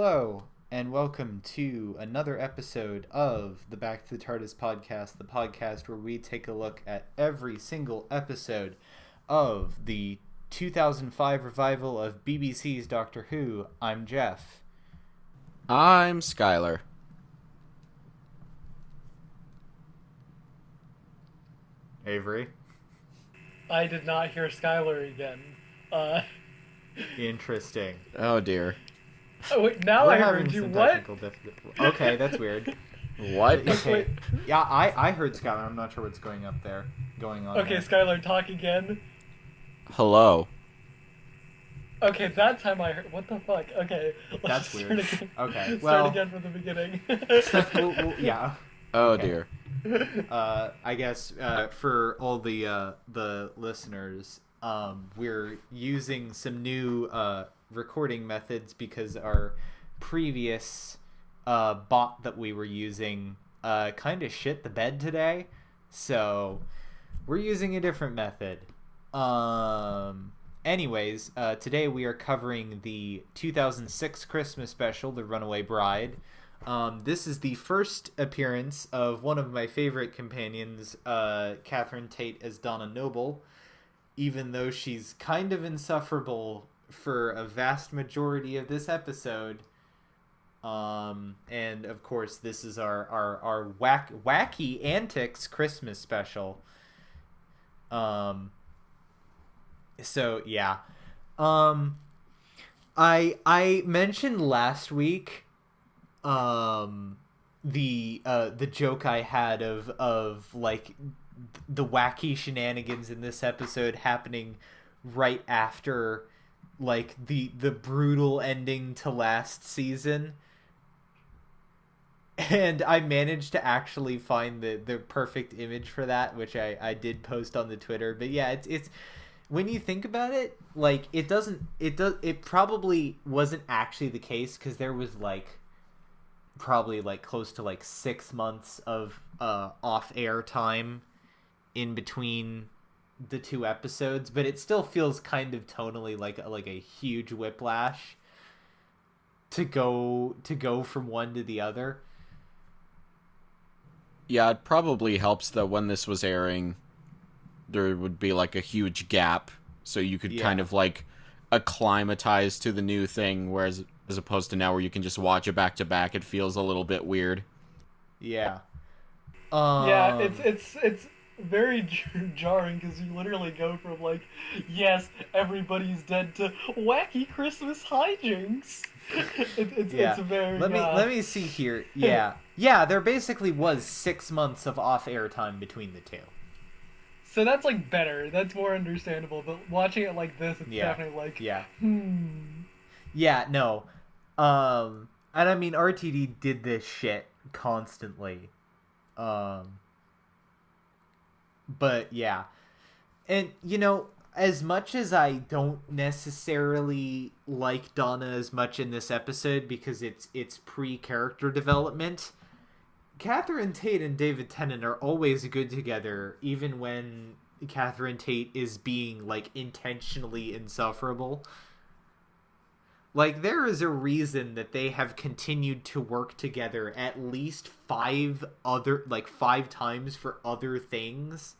Hello, and welcome to another episode of the Back to the TARDIS podcast, the podcast where we take a look at every single episode of the 2005 revival of BBC's Doctor Who. I'm Jeff. I'm Skylar. Avery. I did not hear Skylar again. Interesting. Oh dear. Oh wait, now I heard you. What? Okay, that's weird. What? Okay. Yeah, I heard Skylar. I'm not sure what's going on there. Okay, Skylar, talk again. Hello. Okay, that time I heard. What the fuck? Okay, that's weird. Start again. Okay, Start again from the beginning. Yeah. Oh okay. Dear. I guess for all the listeners, we're using some new recording methods because our previous bot that we were using kind of shit the bed today, so we're using a different method. Anyways, today we are covering the 2006 Christmas special, The Runaway Bride. This is the first appearance of one of my favorite companions, Catherine Tate as Donna Noble, even though she's kind of insufferable for a vast majority of this episode. And of course, this is our wacky antics Christmas special. So yeah, I mentioned last week the joke I had of like the wacky shenanigans in this episode happening right after like the brutal ending to last season, and I managed to actually find the perfect image for that, which I did post on the Twitter. But yeah, it's when you think about it, like it probably wasn't actually the case, because there was like probably like close to like 6 months of off-air time in between the two episodes, but it still feels kind of tonally like a huge whiplash to go from one to the other. Yeah, it probably helps that when this was airing, there would be like a huge gap, so you could kind of like acclimatize to the new thing, whereas as opposed to now where you can just watch it back to back, it feels a little bit weird. Yeah. Yeah, it's very jarring, because you literally go from like, yes, everybody's dead, to wacky Christmas hijinks. It's very. Let me see here. Yeah, there basically was 6 months of off-air time between the two. So that's like better. That's more understandable. But watching it like this, it's definitely like, Yeah, no. And I mean, RTD did this shit constantly. But yeah. And, you know, as much as I don't necessarily like Donna as much in this episode because it's pre-character development, Catherine Tate and David Tennant are always good together, even when Catherine Tate is being, like, intentionally insufferable. Like, there is a reason that they have continued to work together at least 5 times for other things.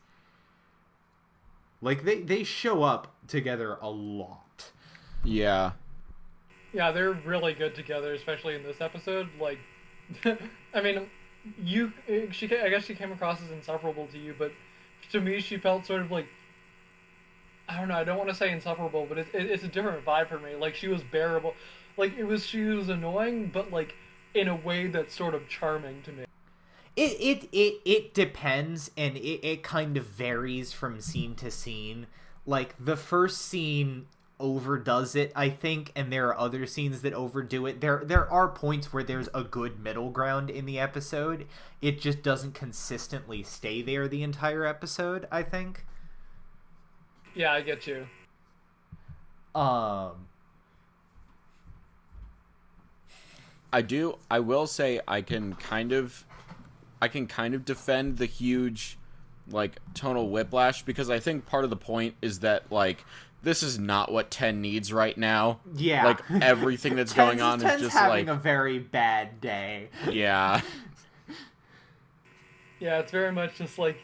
Like, they show up together a lot. Yeah. Yeah, they're really good together, especially in this episode. Like, I mean, I guess she came across as insufferable to you, but to me, she felt sort of like, I don't know, I don't want to say insufferable, but it's a different vibe for me. Like, she was bearable. Like, she was annoying, but, like, in a way that's sort of charming to me. It depends, and it kind of varies from scene to scene. Like, the first scene overdoes it, I think, and there are other scenes that overdo it. There are points where there's a good middle ground in the episode. It just doesn't consistently stay there the entire episode, I think. Yeah, I get you. I will say I can kind of defend the huge like tonal whiplash, because I think part of the point is that like this is not what Ten needs right now. Yeah, like everything that's going on is just having like a very bad day. Yeah. Yeah, it's very much just like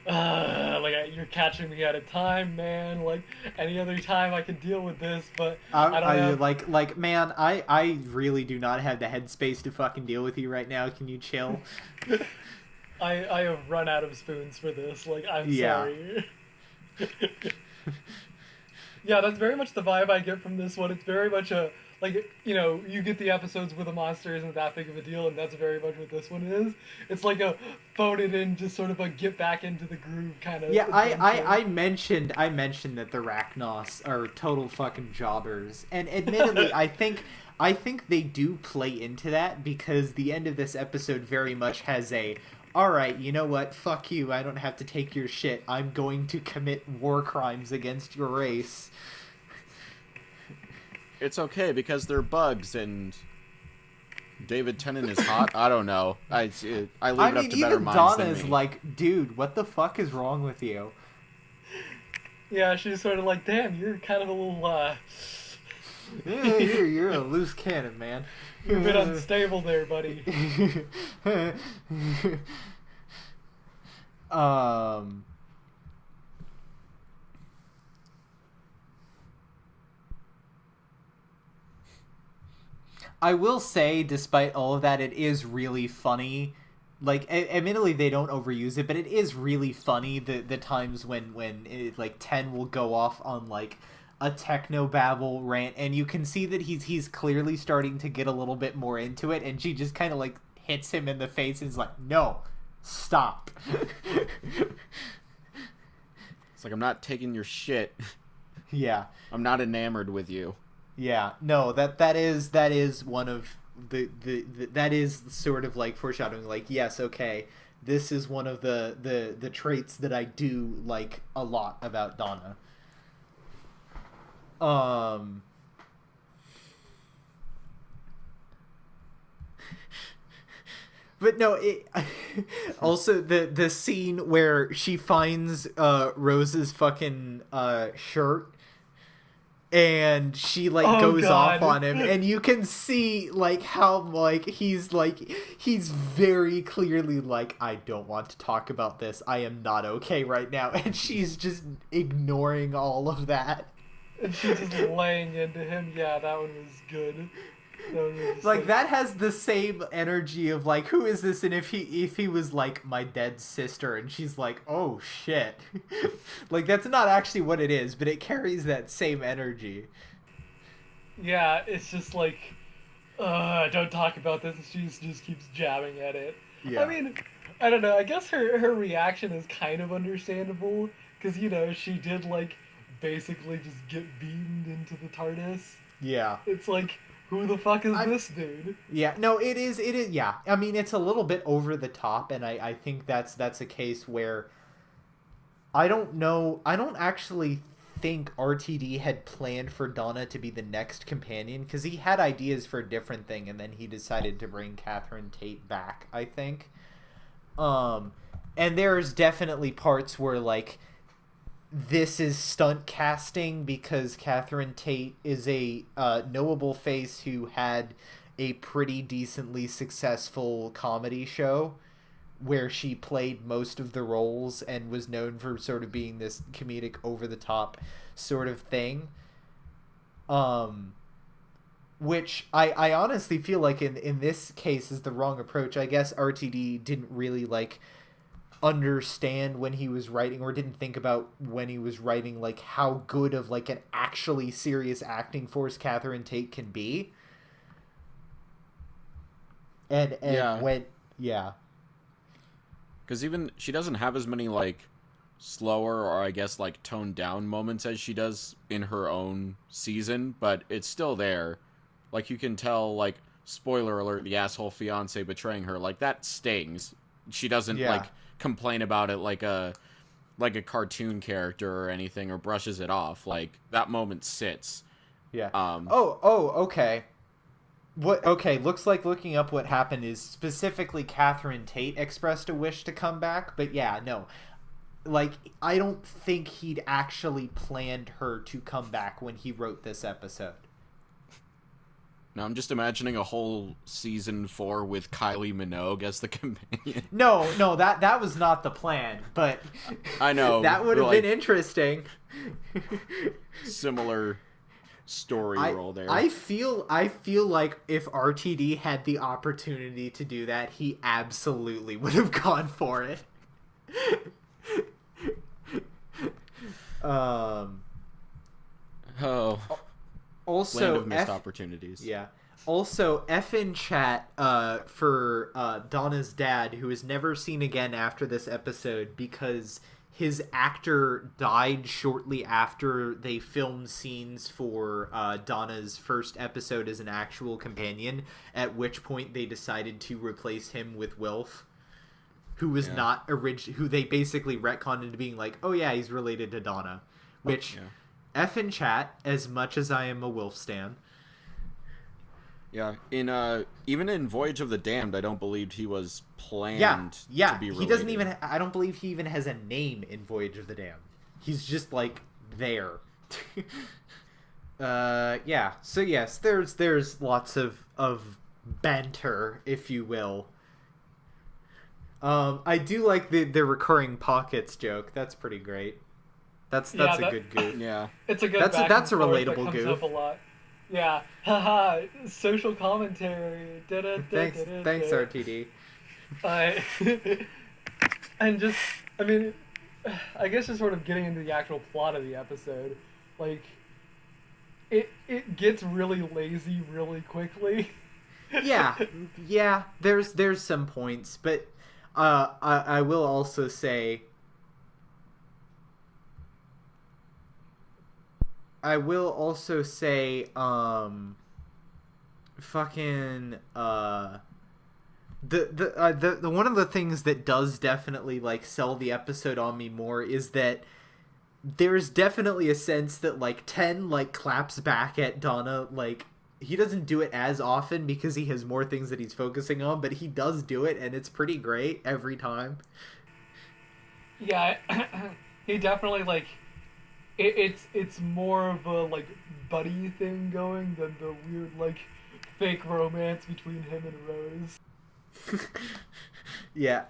you're catching me at a time, man. Like any other time I could deal with this, but I don't know. Man, I really do not have the headspace to fucking deal with you right now. Can you chill? I have run out of spoons for this. Like, I'm sorry. Yeah, that's very much the vibe I get from this one. It's very much a, like, you know, you get the episodes where the monster isn't that big of a deal, and that's very much what this one is. It's like a phone it in, just sort of a get back into the groove kind of. Yeah, I mentioned that the Rachnos are total fucking jobbers, and admittedly, I think they do play into that, because the end of this episode very much has a, alright, you know what, fuck you, I don't have to take your shit, I'm going to commit war crimes against your race. It's okay, because they're bugs, and David Tennant is hot? I don't know. I leave it up to better minds than me. Donna's like, dude, what the fuck is wrong with you? Yeah, she's sort of like, damn, you're kind of a little, Yeah, you're a loose cannon, man. You're a bit unstable there, buddy. I will say, despite all of that, it is really funny. Like, admittedly, they don't overuse it, but it is really funny the times when it, like, Ten will go off on, like, a technobabble rant, and you can see that he's clearly starting to get a little bit more into it, and she just kind of, like, hits him in the face and is like, no, stop. It's like, I'm not taking your shit. Yeah. I'm not enamored with you. Yeah, no, that is one of the that is sort of like foreshadowing, like, yes, okay, this is one of the traits that I do like a lot about Donna. But no, also the scene where she finds Rose's fucking shirt, and she like goes off on him, and you can see like how like he's very clearly like, I don't want to talk about this, I am not okay right now, and she's just ignoring all of that. And she's just laying into him. Yeah, that one was good. Like, that has the same energy of like, who is this? And if he was like my dead sister, and she's like, oh shit. Like, that's not actually what it is, but it carries that same energy. Yeah, it's just like, don't talk about this. She just keeps jabbing at it. Yeah. I mean, I don't know. I guess her reaction is kind of understandable, because, you know, she did like basically just get beamed into the TARDIS. Yeah. It's like, who the fuck is this dude? Yeah, no, it is, yeah. I mean, it's a little bit over the top, and I think that's a case where I don't actually think RTD had planned for Donna to be the next companion, because he had ideas for a different thing, and then he decided to bring Catherine Tate back, I think. And there's definitely parts where, like, this is stunt casting, because Catherine Tate is a knowable face who had a pretty decently successful comedy show where she played most of the roles and was known for sort of being this comedic over-the-top sort of thing. Which I honestly feel like in this case is the wrong approach. I guess RTD didn't really, like, understand when he was writing, or didn't think about when he was writing, like, how good of like an actually serious acting force Catherine Tate can be, and yeah, because even she doesn't have as many like slower, or I guess like toned down moments as she does in her own season, but it's still there. Like, you can tell, like, spoiler alert, the asshole fiance betraying her, like, that stings. She doesn't like complain about it like a cartoon character or anything, or brushes it off. Like, that moment sits. Yeah. Okay. Looks like looking up what happened is specifically Catherine Tate expressed a wish to come back, but yeah, no. like, I don't think he'd actually planned her to come back when he wrote this episode. Now I'm just imagining a whole season 4 with Kylie Minogue as the companion. No, that was not the plan, but I know that would have been interesting. Similar story role there. I feel like if RTD had the opportunity to do that, he absolutely would have gone for it. Also, land of missed opportunities. Yeah. Also, F in chat for Donna's dad, who is never seen again after this episode because his actor died shortly after they filmed scenes for Donna's first episode as an actual companion, at which point they decided to replace him with Wilf, who was not who they basically retconned into being like, oh yeah, he's related to Donna, which... Yeah. F in chat, as much as I am a Wilf stan. Yeah, even in Voyage of the Damned, I don't believe he was planned to be related. He doesn't even... I don't believe he even has a name in Voyage of the Damned. He's just, like, there. Yeah. So, yes, there's lots of banter, if you will. I do like the recurring pockets joke. That's pretty great. That's a good goof. Yeah, it's a good. That's a relatable that goof. Up a lot. Yeah, haha. Social commentary. Thanks, RTD. And just, I mean, I guess just sort of getting into the actual plot of the episode, like, it gets really lazy really quickly. Yeah. There's some points, but I will also say. The one of the things that does definitely like sell the episode on me more is that there's definitely a sense that like Ten like claps back at Donna. Like, he doesn't do it as often because he has more things that he's focusing on, but he does do it, and it's pretty great every time. Yeah, he definitely like. It's more of a, like, buddy thing going than the weird, like, fake romance between him and Rose. Yeah.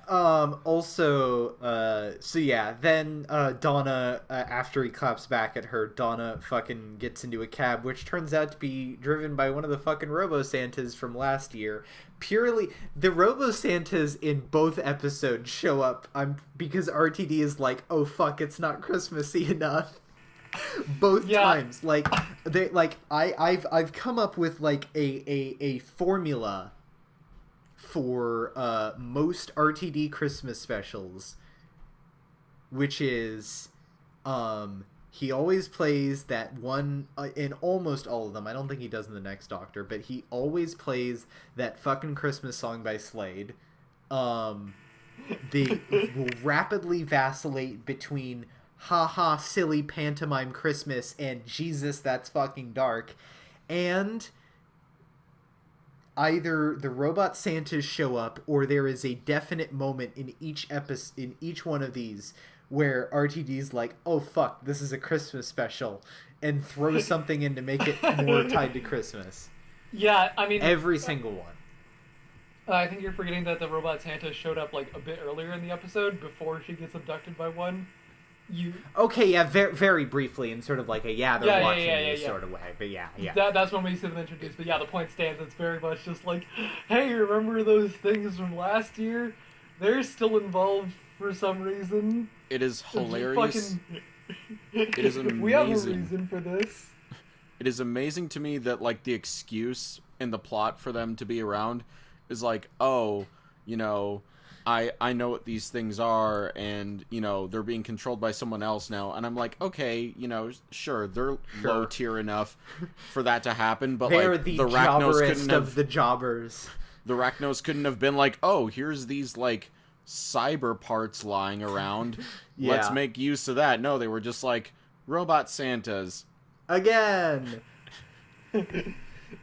Then Donna, after he claps back at her, Donna fucking gets into a cab, which turns out to be driven by one of the fucking Robo-Santas from last year. Purely, the Robo-Santas in both episodes show up because RTD is like, oh fuck, it's not Christmassy enough. Both times, like they like I've come up with like a formula for most RTD Christmas specials, which is he always plays that one in almost all of them. I don't think he does in the Next Doctor, but he always plays that fucking Christmas song by Slade. They will rapidly vacillate between haha silly pantomime Christmas and Jesus that's fucking dark, and either the robot Santas show up or there is a definite moment in each one of these where RTD's like, oh fuck, this is a Christmas special, and throws something in to make it more tied to Christmas. Yeah, I mean, every single one. I think you're forgetting that the robot Santa showed up like a bit earlier in the episode before she gets abducted by one. Okay, yeah, very, very briefly, in sort of like a they're watching you sort of way, but yeah. That's when we see them introduced, but yeah, the point stands. It's very much just like, hey, remember those things from last year? They're still involved for some reason. It is hilarious. It is amazing. We have a reason for this. It is amazing to me that like the excuse in the plot for them to be around is like, oh, I know what these things are, and, they're being controlled by someone else now. And I'm like, okay, sure, they're low tier enough for that to happen, but they're like the Rachnos couldn't have... the jobbers. The Rachnos couldn't have been like, oh, here's these, like, cyber parts lying around. Let's make use of that. No, they were just like, robot Santas. Again!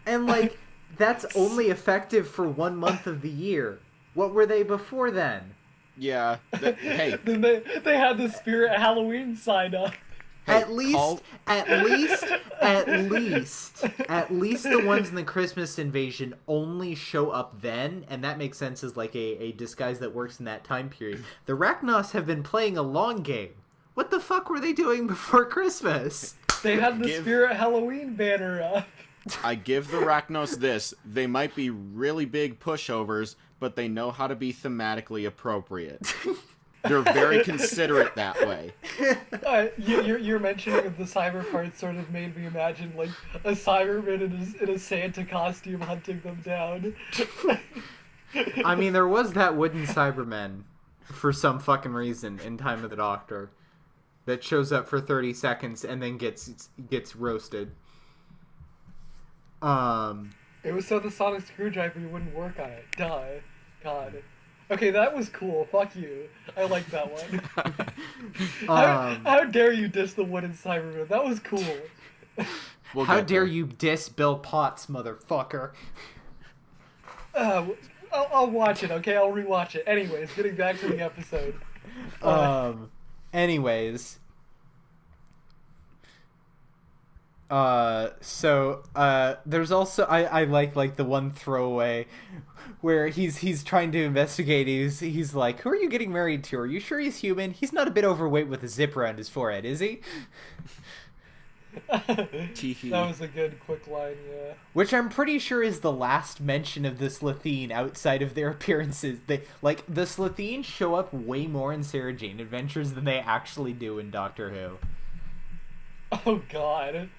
And, like, that's only effective for 1 month of the year. What were they before then? Yeah. Hey. Then they had the Spirit Halloween sign up. Hey, at least the ones in the Christmas Invasion only show up then, and that makes sense as like a disguise that works in that time period. The Rachnos have been playing a long game. What the fuck were they doing before Christmas? They had the Spirit Halloween banner up. I give the Rachnos this. They might be really big pushovers, but they know how to be thematically appropriate. They're very considerate that way. Your mentioning of the cyber part sort of made me imagine like a Cyberman in a Santa costume hunting them down. I mean, there was that wooden Cyberman for some fucking reason in Time of the Doctor that shows up for 30 seconds and then gets roasted. It was so the sonic screwdriver wouldn't work on it. Duh. God. Okay, that was cool. Fuck you. I like that one. How dare you diss the wooden Cyberman? That was cool. How dare you diss Bill Potts, motherfucker? I'll watch it, okay? I'll rewatch it. Anyways, getting back to the episode. Anyways. There's also I like the one throwaway where he's trying to investigate. He's like, who are you getting married to? Are you sure he's human? He's not a bit overweight with a zip around his forehead, is he? That was a good quick line, yeah. Which I'm pretty sure is the last mention of the Slitheen outside of their appearances. The Slitheen show up way more in Sarah Jane Adventures than they actually do in Doctor Who. Oh god.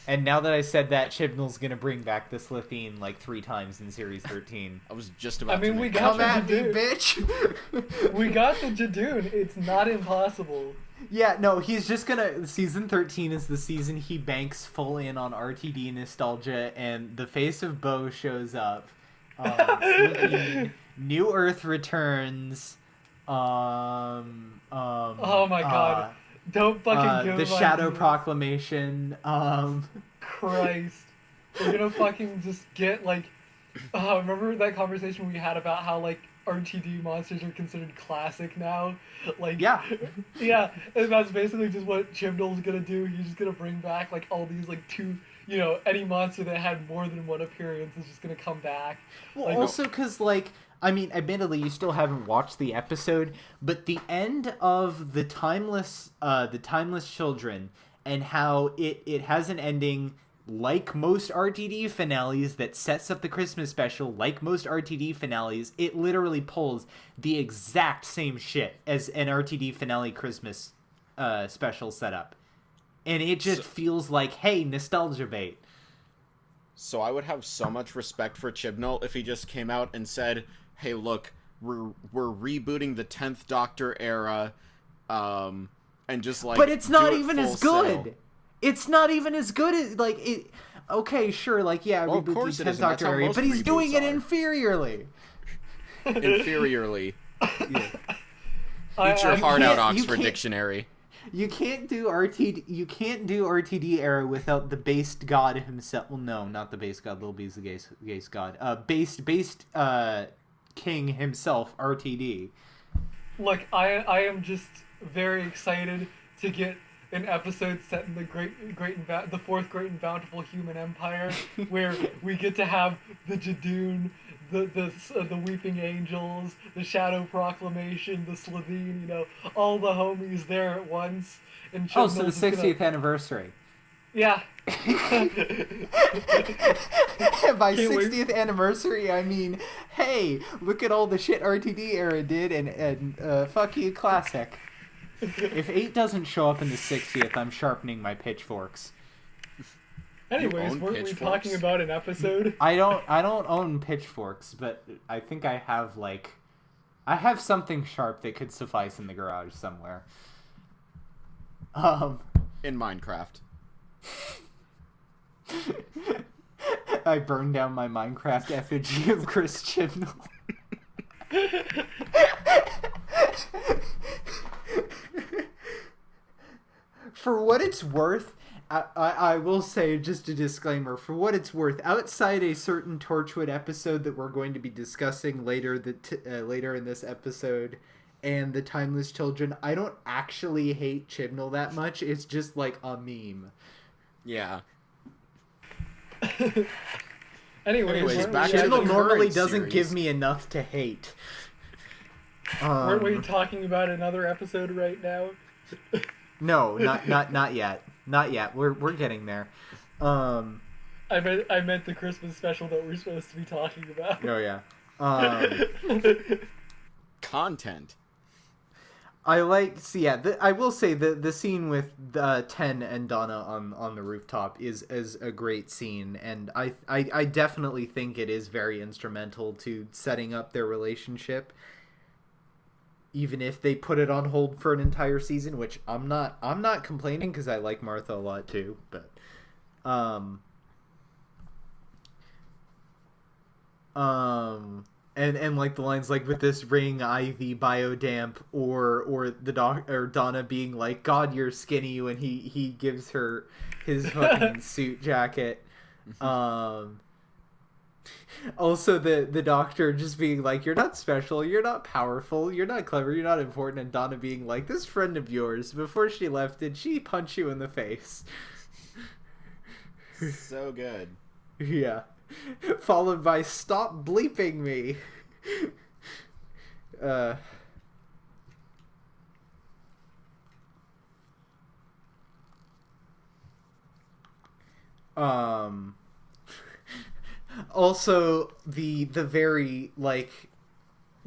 And now that I said that, Chibnall's gonna bring back the Slitheen like 3 times in Series 13. I was just about to we got come at me, bitch! We got the Jadoon. It's not impossible. Yeah, no, he's just gonna... Season 13 is the season he banks full in on RTD nostalgia, and the face of Bo shows up. New Earth returns. Oh my god. Don't fucking give the Shadow Proclamation. Christ. We're gonna fucking just get, like... remember that conversation we had about how, like, RTD monsters are considered classic now? Like... Yeah. Yeah, and that's basically just what Chibnall's gonna do. He's just gonna bring back, like, all these, like, any monster that had more than one appearance is just gonna come back. Well, like, also because, like... I mean, admittedly, you still haven't watched the episode, but the end of the Timeless Children and how it has an ending like most RTD finales that sets up the Christmas special, like most RTD finales, it literally pulls the exact same shit as an RTD finale Christmas special setup. And it just feels like, hey, nostalgia bait. So I would have so much respect for Chibnall if he just came out and said, hey, look, we're rebooting the 10th Doctor era, and just, like, but it's not even as good. Sale. It's not even as good as, like, it... Okay, sure, like, yeah, well, reboot the 10th Doctor era, but he's doing it inferiorly. Inferiorly. Yeah. Eat your heart out, Oxford Dictionary. You can't do RTD era without the based god himself. Well, no, not the based god. Lil B's the gay's god. Based king himself, RTD. Look, I am just very excited to get an episode set in the fourth great and bountiful human empire, where we get to have the Jadoon, the Weeping Angels, the Shadow Proclamation, the Slitheen, all the homies there at once. And so the 60th anniversary. Yeah. By 60th anniversary, I mean, hey, look at all the shit RTD era did, and fuck you, classic. If 8 doesn't show up in the 60th, I'm sharpening my pitchforks. Anyways, weren't we talking about an episode? I don't own pitchforks, but I think I have something sharp that could suffice in the garage somewhere. In Minecraft. I burned down my Minecraft effigy of Chris Chibnall. For what it's worth, I will say, just a disclaimer, for what it's worth, outside a certain Torchwood episode that we're going to be discussing later later in this episode, and the Timeless Children, I don't actually hate Chibnall that much. It's just like a meme. Yeah. Anyways, back to the Chibnall normally current doesn't series. give me enough to hate. Weren't we talking about another episode right now? No, not yet. Not yet. We're getting there. I meant the Christmas special that we're supposed to be talking about. Oh yeah. Content. I will say the scene with Ten and Donna on the rooftop is a great scene, and I definitely think it is very instrumental to setting up their relationship. Even if they put it on hold for an entire season, which I'm not complaining, because I like Martha a lot too, but and like the lines like, with this ring, Ivy, biodamp, or Donna being like, God, you're skinny, when he gives her his fucking suit jacket. Also, the doctor just being like, you're not special, you're not powerful, you're not clever, you're not important, and Donna being like, this friend of yours, before she left, did she punch you in the face? So good. Yeah. Followed by, stop bleeping me. Also, the very, like,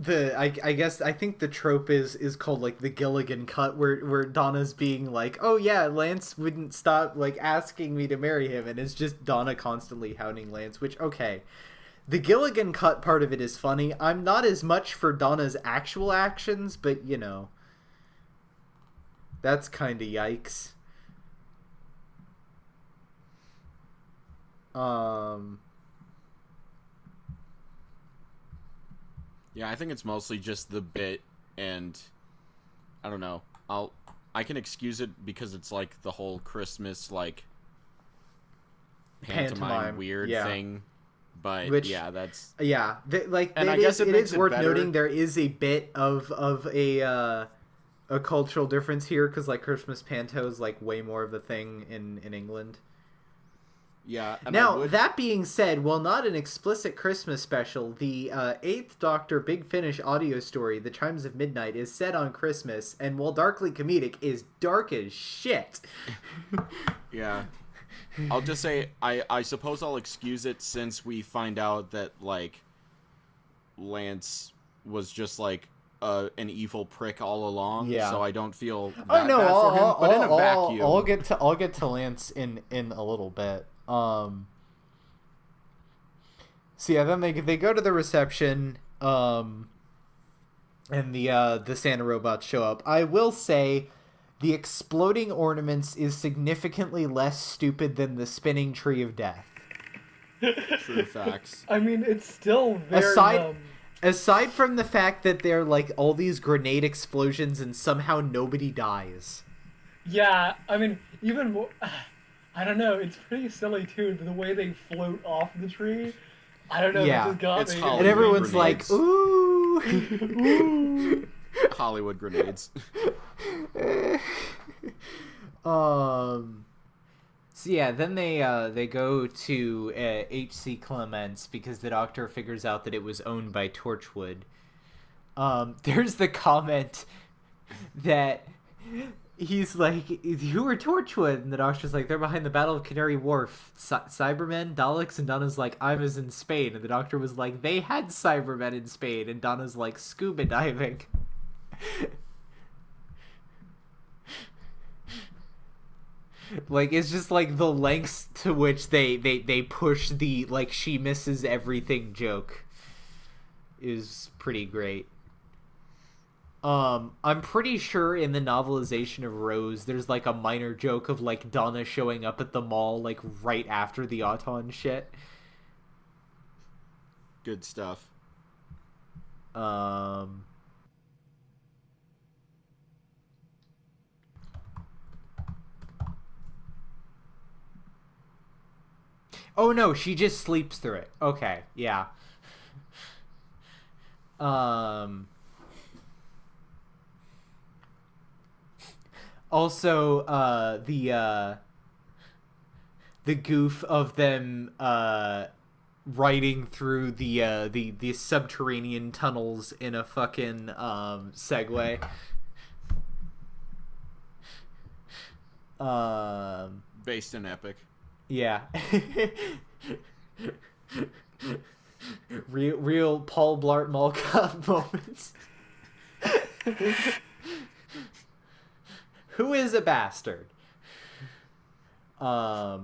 I guess I think the trope is called like the Gilligan cut, where Donna's being like, oh yeah, Lance wouldn't stop like asking me to marry him, and it's just Donna constantly hounding Lance, which, okay, the Gilligan cut part of it is funny. I'm not as much for Donna's actual actions, but you know, that's kind of yikes. Yeah, I think it's mostly just the bit, and I don't know. I can excuse it because it's like the whole Christmas like pantomime weird thing, but that's and I guess it is worth noting there is a bit of a cultural difference here, because like Christmas panto is like way more of a thing in England. Yeah. Now, that being said, while not an explicit Christmas special, the Eighth Doctor Big Finish audio story, The Chimes of Midnight, is set on Christmas, and while darkly comedic, is dark as shit. Yeah. I'll just say, I suppose I'll excuse it, since we find out that, like, Lance was just, like, an evil prick all along, so I don't feel that bad for him, but in a vacuum. I'll get to Lance in a little bit. So yeah, then they go to the reception, and the Santa robots show up. I will say, the exploding ornaments is significantly less stupid than the spinning tree of death. True facts. I mean, it's still very aside from the fact that they're like all these grenade explosions and somehow nobody dies. Yeah, I mean, even more. I don't know. It's pretty silly too, the way they float off the tree. I don't know. Yeah, this got me. And everyone's grenades. like, "Ooh, ooh." Hollywood grenades. So yeah, then they go to H.C. Clements, because the Doctor figures out that it was owned by Torchwood. There's the comment that he's like, who are Torchwood? And the Doctor's like, they're behind the Battle of Canary Wharf. Cybermen, Daleks, and Donna's like, I was in Spain. And the Doctor was like, they had Cybermen in Spain. And Donna's like, scuba diving. Like, it's just like the lengths to which they push the, like, she misses everything joke is pretty great. I'm pretty sure in the novelization of Rose, there's like a minor joke of like Donna showing up at the mall like right after the Auton shit. Good stuff. Oh no, she just sleeps through it. Okay, yeah. Also, the goof of them riding through the subterranean tunnels in a fucking Segway. Based in Epic. Yeah. real Paul Blart Mall Cop moments. Who is a bastard? But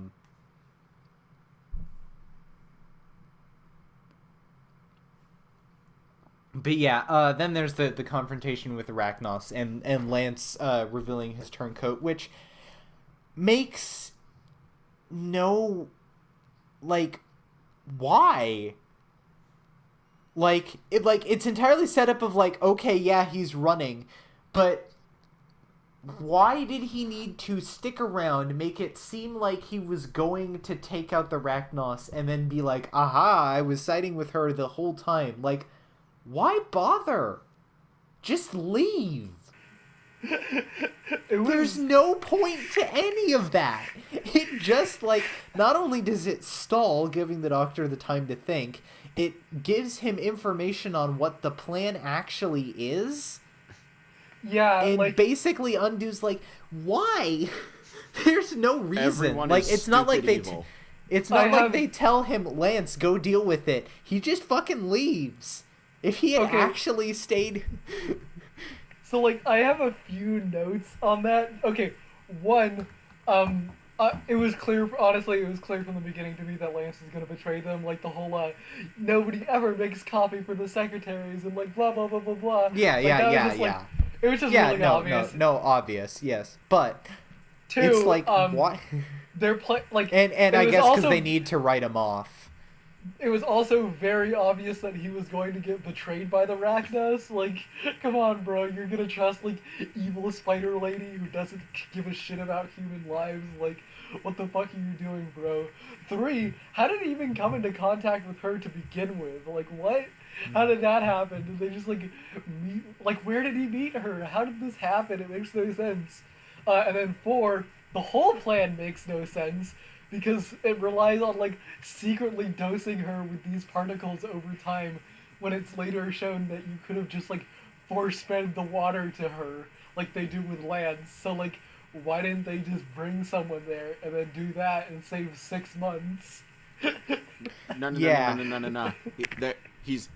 yeah, then there's the confrontation with Arachnos and Lance revealing his turncoat, which makes no, like, why? It's entirely set up of like, okay, yeah, he's running, but why did he need to stick around, make it seem like he was going to take out the Arachnos, and then be like, aha, I was siding with her the whole time? Like, why bother? Just leave. There's no point to any of that. It just, like, not only does it stall, giving the Doctor the time to think, it gives him information on what the plan actually is. Yeah, and like, basically undoes, like, why? There's no reason. Everyone like, is it's not like they evil. it's not like they tell him, Lance, go deal with it. He just fucking leaves. If he had actually stayed. So, like, I have a few notes on that. Okay, one, it was clear, honestly, it was clear from the beginning to me that Lance is going to betray them. Like, the whole, nobody ever makes coffee for the secretaries and, like, blah, blah, blah, blah, blah. Yeah, like, yeah. It was just really obvious. No, obvious, yes. But, two, it's like, why? They're like... And I guess because they need to write him off. It was also very obvious that he was going to get betrayed by the Arachnos. Like, come on, bro, you're gonna trust, like, evil spider lady who doesn't give a shit about human lives? Like, what the fuck are you doing, bro? 3, how did he even come into contact with her to begin with? Like, what? How did that happen? Did they just, like, meet? Like, where did he meet her? How did this happen? It makes no sense. And then 4, the whole plan makes no sense, because it relies on, like, secretly dosing her with these particles over time, when it's later shown that you could have just, like, force-fed the water to her, like they do with Lance. So, like, why didn't they just bring someone there and then do that and save 6 months? No. He's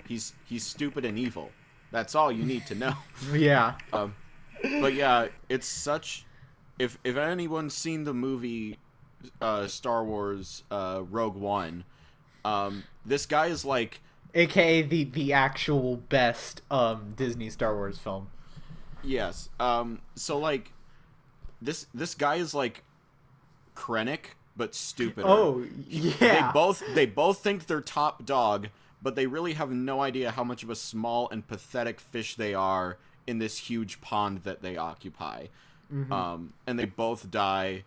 stupid and evil. That's all you need to know. Yeah. But yeah, it's such... If anyone's seen the movie... Star Wars Rogue One, this guy is like, aka the actual best Disney Star Wars film. Yes. So like this guy is like Krennic but stupider. Oh yeah. They both think they're top dog, but they really have no idea how much of a small and pathetic fish they are in this huge pond that they occupy. Mm-hmm. And they both die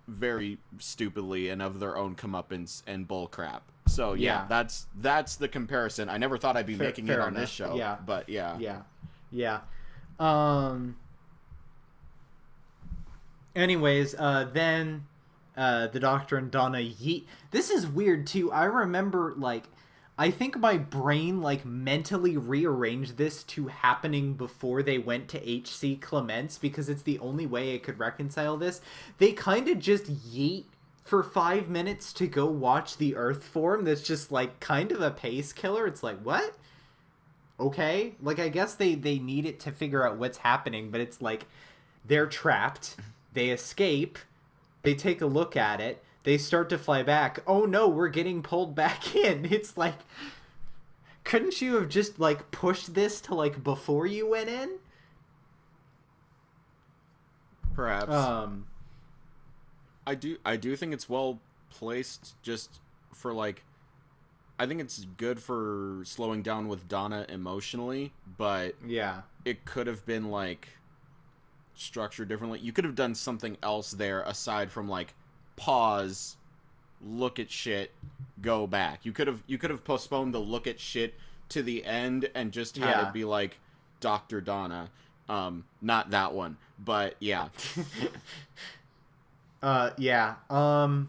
very stupidly and of their own comeuppance and bull crap. So yeah, that's the comparison. I never thought I'd be making it on this show. Yeah. But yeah. Anyways, then the Doctor and Donna yeet. This is weird too. I remember, like, I think my brain, like, mentally rearranged this to happening before they went to H.C. Clements, because it's the only way I could reconcile this. They kind of just yeet for 5 minutes to go watch the Earth form. That's just, like, kind of a pace killer. It's like, what? Okay. Like, I guess they need it to figure out what's happening, but it's like, they're trapped. They escape. They take a look at it. They start to fly back. Oh no, we're getting pulled back in. It's like, couldn't you have just, like, pushed this to, like, before you went in? Perhaps. I do think it's well placed just for, like, I think it's good for slowing down with Donna emotionally, but yeah, it could have been, like, structured differently. You could have done something else there aside from, like, pause, look at shit, go back. You could have postponed the look at shit to the end and just had it be like Dr. Donna. Not that one, but yeah. Yeah. And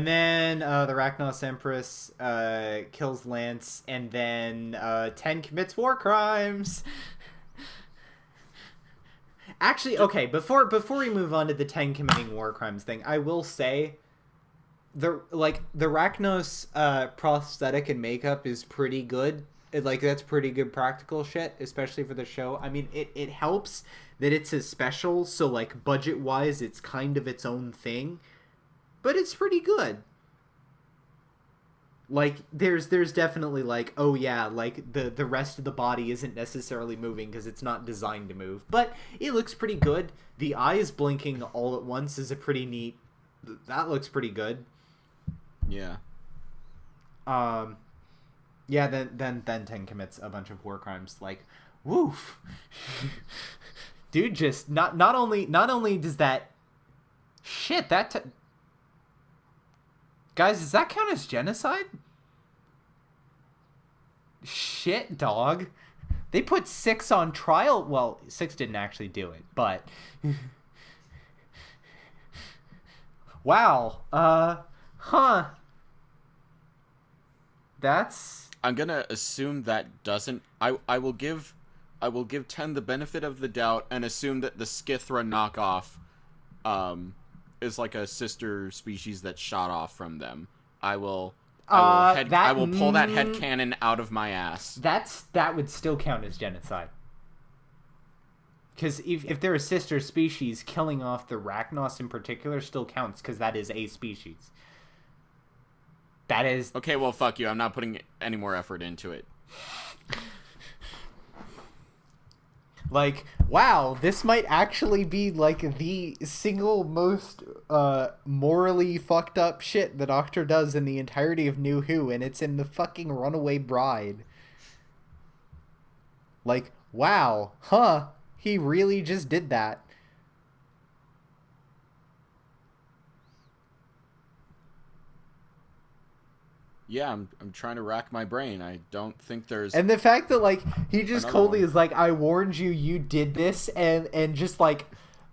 then the Rachnos Empress kills Lance, and then Ten commits war crimes. Actually, okay, before we move on to the 10 committing war crimes thing, I will say the Rachnos prosthetic and makeup is pretty good. That's pretty good practical shit, especially for the show. I mean, it helps that it's a special, so like budget-wise it's kind of its own thing, but it's pretty good. Like, there's definitely, like, oh yeah, like, the rest of the body isn't necessarily moving because it's not designed to move. But it looks pretty good. The eyes blinking all at once is a pretty neat... That looks pretty good. Yeah. Yeah, then Ten commits a bunch of war crimes. Like, woof. Dude, just... Not only does that... Shit, that... Guys, does that count as genocide? Shit, dog. They put 6 on trial. Well, 6 didn't actually do it, but... Wow. Huh. That's... I'm gonna assume that doesn't... I will give 10 the benefit of the doubt and assume that the Skithra knockoff, is like a sister species that shot off from them. I will pull that headcanon out of my ass. That would still count as genocide. Because if they're a sister species, killing off the Rachnos in particular still counts, because that is a species. That is... Okay, well, fuck you. I'm not putting any more effort into it. Like, wow, this might actually be, like, the single most morally fucked up shit the Doctor does in the entirety of New Who, and it's in the fucking Runaway Bride. Like, wow, huh, he really just did that. Yeah, I'm trying to rack my brain. I don't think there's... And the fact that, like, he just coldly is like, I warned you, you did this, and just, like,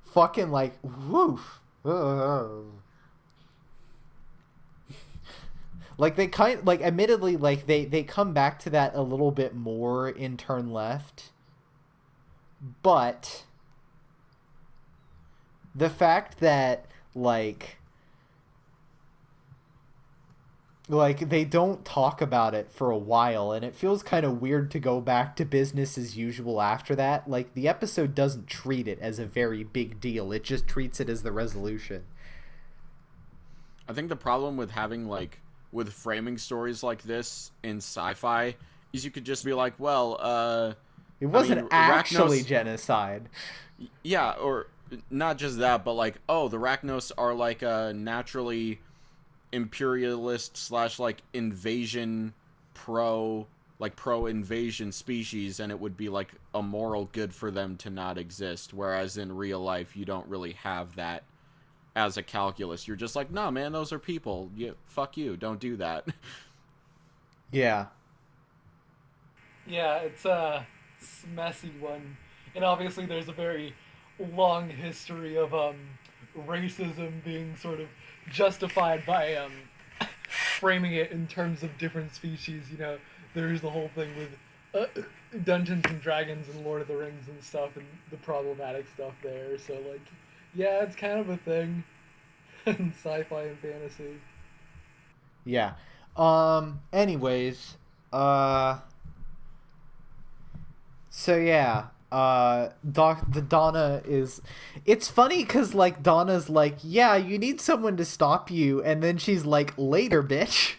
fucking, like, woof. Like, they admittedly, like, they come back to that a little bit more in Turn Left. But the fact that, like, they don't talk about it for a while, and it feels kind of weird to go back to business as usual after that. Like, the episode doesn't treat it as a very big deal. It just treats it as the resolution. I think the problem with having, like, with framing stories like this in sci-fi is you could just be like, well, it wasn't actually genocide. Yeah, or not just that, but like, oh, the Rachnos are like a naturally imperialist / like invasion pro invasion species, and it would be like a moral good for them to not exist, whereas in real life you don't really have that as a calculus. You're just like, no man, those are people. Fuck you, don't do that. Yeah, it's a messy one, and obviously there's a very long history of racism being sort of justified by framing it in terms of different species. You know, there's the whole thing with Dungeons and Dragons and Lord of the Rings and stuff, and the problematic stuff there. So, like, yeah, it's kind of a thing in sci-fi and fantasy. Yeah. Anyways, so yeah. The Donna is... It's funny because, like, Donna's like, yeah, you need someone to stop you, and then she's like, later, bitch.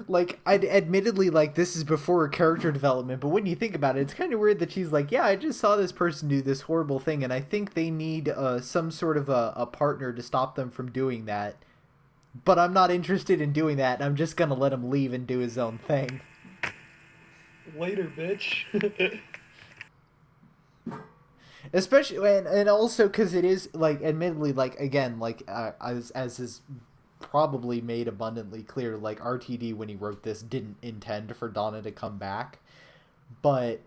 Like, admittedly, like, this is before her character development, but when you think about it, it's kind of weird that she's like, yeah, I just saw this person do this horrible thing, and I think they need some sort of a partner to stop them from doing that. But I'm not interested in doing that, and I'm just gonna let him leave and do his own thing. Later, bitch. Especially and also because it is like, admittedly, like again, like as is probably made abundantly clear, like RTD when he wrote this didn't intend for Donna to come back, but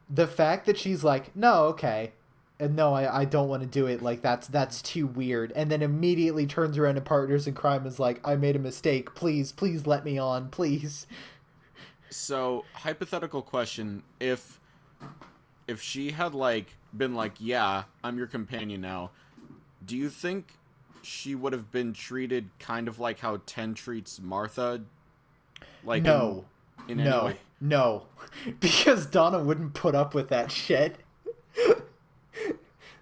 the fact that she's like, no, okay, and no, I don't want to do it, like that's too weird, and then immediately turns around to Partners in Crime and is like, I made a mistake, please let me on, please. So, hypothetical question, if she had like been like, yeah, I'm your companion now, do you think she would have been treated kind of like how Ten treats Martha? Like, no, in any way? No, because Donna wouldn't put up with that shit.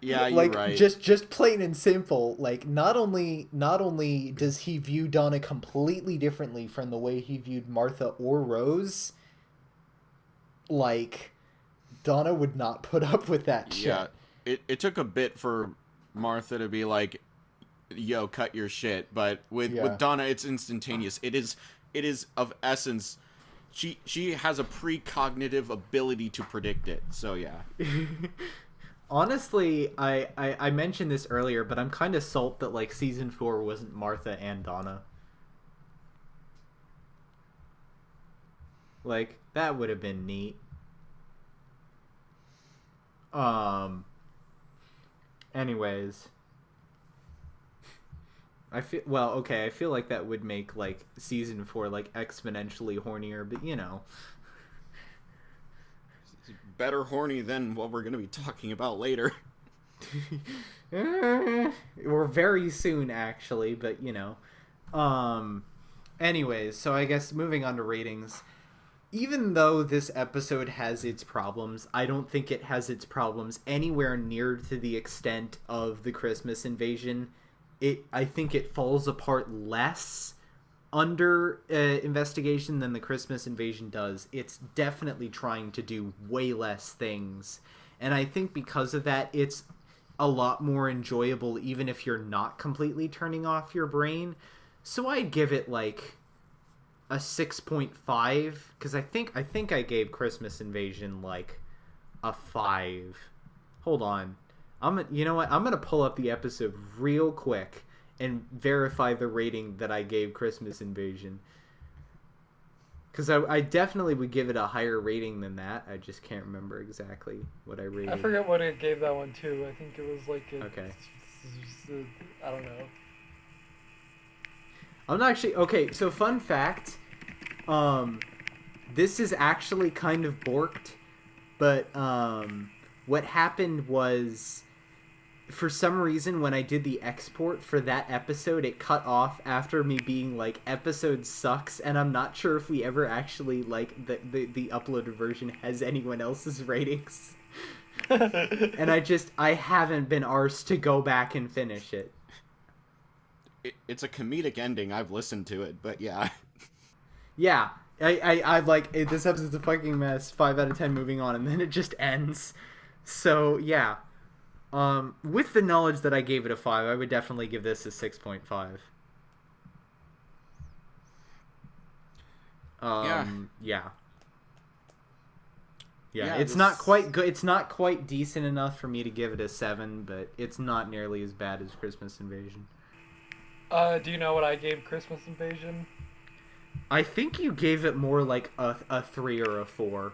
Yeah, you're like, right. Just plain and simple. Like, not only does he view Donna completely differently from the way he viewed Martha or Rose, like, Donna would not put up with that shit. Yeah, it took a bit for Martha to be like, yo, cut your shit, but with Donna, it's instantaneous. It is of essence. She has a precognitive ability to predict it. So yeah. Honestly, I mentioned this earlier, but I'm kind of salty that like season 4 wasn't Martha and Donna. Like, that would have been neat. Anyways, I feel like that would make like season 4 like exponentially hornier, but you know, better horny than what we're going to be talking about later. Or very soon actually, but you know. Anyways, so I guess moving on to ratings. Even though this episode has its problems, I don't think it has its problems anywhere near to the extent of the Christmas Invasion. I think it falls apart less under investigation than the Christmas Invasion does. It's definitely trying to do way less things. And I think because of that, it's a lot more enjoyable even if you're not completely turning off your brain. So I'd give it like a 6.5, because I think I gave Christmas Invasion like a 5. Hold on. You know what? I'm gonna pull up the episode real quick and verify the rating that I gave Christmas Invasion, because I definitely would give it a higher rating than that. I just can't remember exactly what I rated. I forget what I gave that one too. I think it was like I don't know. I'm not actually... Okay, so fun fact. This is actually kind of borked, but what happened was, for some reason, when I did the export for that episode, it cut off after me being like, episode sucks, and I'm not sure if we ever actually, like, the uploaded version has anyone else's ratings. And I haven't been arsed to go back and finish it. It's a comedic ending. I've listened to it, but yeah. Yeah. I like, this episode's a fucking mess. 5 out of 10 moving on, and then it just ends. So, yeah. With the knowledge that I gave it a 5, I would definitely give this a 6.5. Yeah. Yeah, it's not quite good. It's not quite decent enough for me to give it a 7, but it's not nearly as bad as Christmas Invasion. Do you know what I gave Christmas Invasion? I think you gave it more like a 3 or a 4.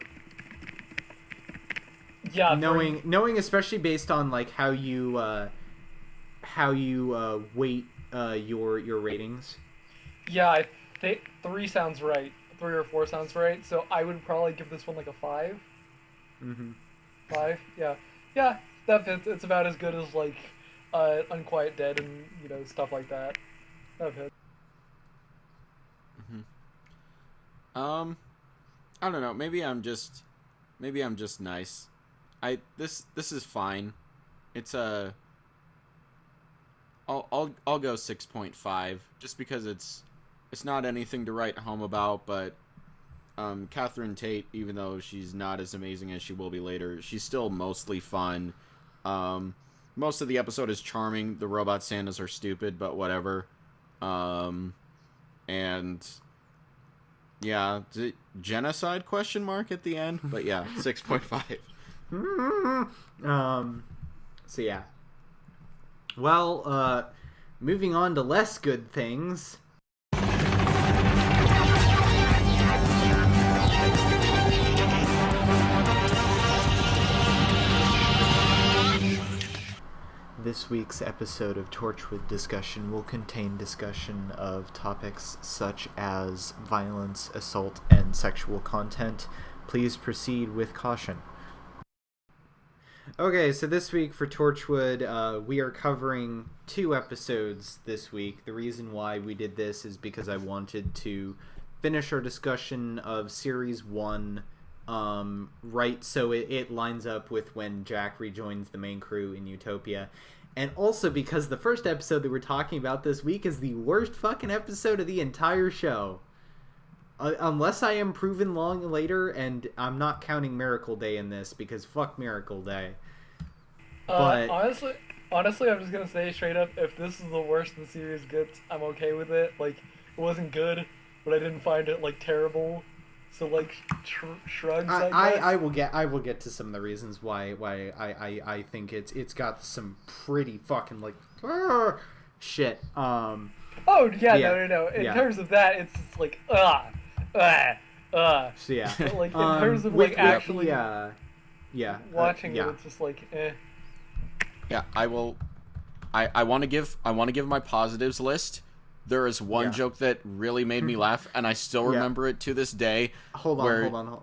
Yeah, knowing especially based on like how you weight your ratings. Yeah, I think 3 sounds right. 3 or 4 sounds right. So I would probably give this one like a 5. Mm-hmm. 5, yeah, yeah, that fits. It's about as good as like Unquiet Dead and stuff like that. That fits. Mm-hmm. I don't know. Maybe I'm just nice. This is fine. It's I'll go 6.5 just because it's not anything to write home about, but Catherine Tate, even though she's not as amazing as she will be later, she's still mostly fun. Most of the episode is charming. The robot Santas are stupid, but whatever. And yeah, genocide ? At the end, but yeah, 6.5. So yeah. Well, moving on to less good things. This week's episode of Torchwood Discussion will contain discussion of topics such as violence, assault, and sexual content. Please proceed with caution. Okay, so this week for Torchwood, we are covering 2 episodes this week. The reason why we did this is because I wanted to finish our discussion of Series 1 right so it lines up with when Jack rejoins the main crew in Utopia. And also because the first episode that we're talking about this week is the worst fucking episode of the entire show. Unless I am proven wrong later, and I'm not counting Miracle Day in this, because fuck Miracle Day. But honestly, I'm just gonna say straight up, if this is the worst the series gets, I'm okay with it. Like, it wasn't good, but I didn't find it, like, terrible. So, like, shrugs, I will get to some of the reasons why I think it's got some pretty fucking, like, shit. Oh, yeah, no. In terms of that, it's just like, So, yeah. But, like, in terms of, like, actually watching it, it's just like, eh. Yeah, I will. I want to give my positives list. There is one joke that really made me laugh, and I still remember it to this day. Hold on.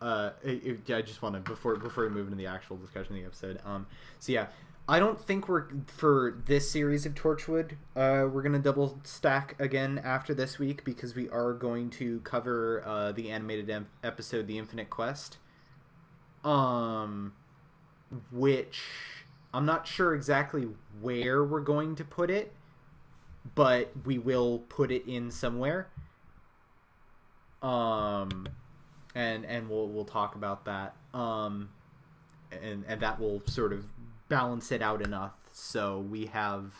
I just want to before we move into the actual discussion of the episode. So yeah, I don't think for this series of Torchwood, we're gonna double stack again after this week because we are going to cover the animated episode, The Infinite Quest. Which I'm not sure exactly where we're going to put it, but we will put it in somewhere. And we'll talk about that. And that will sort of balance it out enough so we have